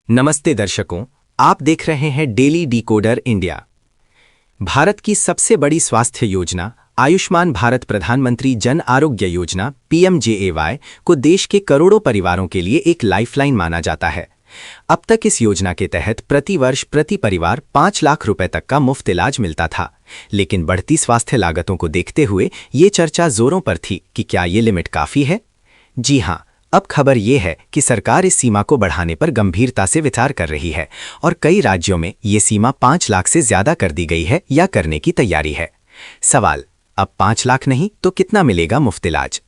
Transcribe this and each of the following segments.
नमस्ते दर्शकों, आप देख रहे हैं डेली डिकोडर इंडिया। भारत की सबसे बड़ी स्वास्थ्य योजना आयुष्मान भारत प्रधानमंत्री जन आरोग्य योजना PMJAY को देश के करोड़ों परिवारों के लिए एक लाइफलाइन माना जाता है। अब तक इस योजना के तहत प्रति वर्ष प्रति परिवार 5 लाख रुपए तक का मुफ्त इलाज मिलता था, लेकिन बढ़ती स्वास्थ्य लागतों को देखते हुए ये चर्चा जोरों पर थी कि क्या ये लिमिट काफ़ी है। जी हाँ, अब खबर ये है कि सरकार इस सीमा को बढ़ाने पर गंभीरता से विचार कर रही है और कई राज्यों में ये सीमा 5 लाख से ज्यादा कर दी गई है या करने की तैयारी है। सवाल, अब 5 लाख नहीं तो कितना मिलेगा मुफ्त इलाज?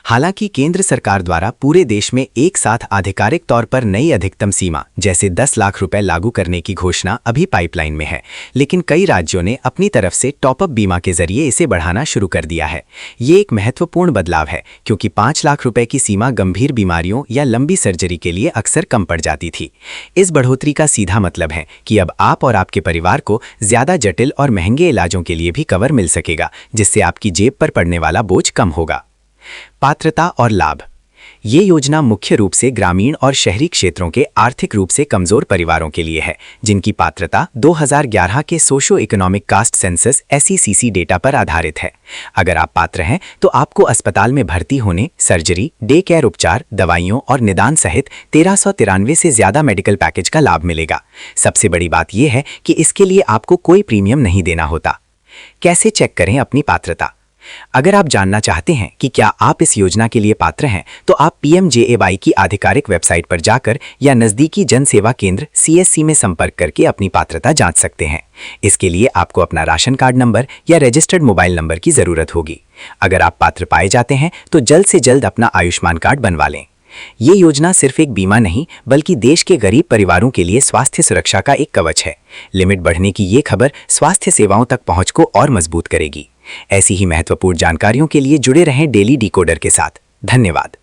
हालांकि केंद्र सरकार द्वारा पूरे देश में एक साथ आधिकारिक तौर पर नई अधिकतम सीमा जैसे 10 लाख रुपए लागू करने की घोषणा अभी पाइपलाइन में है, लेकिन कई राज्यों ने अपनी तरफ से टॉपअप बीमा के जरिए इसे बढ़ाना शुरू कर दिया है। ये एक महत्वपूर्ण बदलाव है क्योंकि 5 लाख रुपए की सीमा गंभीर बीमारियों या लंबी सर्जरी के लिए अक्सर कम पड़ जाती थी। इस बढ़ोतरी का सीधा मतलब है कि अब आप और आपके परिवार को ज्यादा जटिल और महंगे इलाजों के लिए भी कवर मिल सकेगा, जिससे आपकी जेब पर पड़ने वाला बोझ कम होगा। पात्रता और लाभ। ये योजना मुख्य रूप से ग्रामीण और शहरी क्षेत्रों के आर्थिक रूप से कमजोर परिवारों के लिए है, जिनकी पात्रता 2011 के socio economic caste census SECC data पर आधारित है। अगर आप पात्र हैं तो आपको अस्पताल में भर्ती होने, सर्जरी, डे केयर उपचार, दवाइयों और निदान सहित 1393 से ज्यादा मेडिकल पैकेज का लाभ मिलेगा। सबसे बड़ी बात यह है कि इसके लिए आपको कोई प्रीमियम नहीं देना होता। कैसे चेक करें अपनी पात्रता? अगर आप जानना चाहते हैं कि क्या आप इस योजना के लिए पात्र हैं, तो आप PMJAY की आधिकारिक वेबसाइट पर जाकर या नज़दीकी जन सेवा केंद्र CSC में संपर्क करके अपनी पात्रता जांच सकते हैं। इसके लिए आपको अपना राशन कार्ड नंबर या रजिस्टर्ड मोबाइल नंबर की ज़रूरत होगी। अगर आप पात्र पाए जाते हैं तो जल्द से जल्द अपना आयुष्मान कार्ड बनवा लें। ये योजना सिर्फ एक बीमा नहीं बल्कि देश के गरीब परिवारों के लिए स्वास्थ्य सुरक्षा का एक कवच है। लिमिट बढ़ने की ये खबर स्वास्थ्य सेवाओं तक पहुंच को और मजबूत करेगी। ऐसी ही महत्वपूर्ण जानकारियों के लिए जुड़े रहें डेली डिकोडर के साथ। धन्यवाद।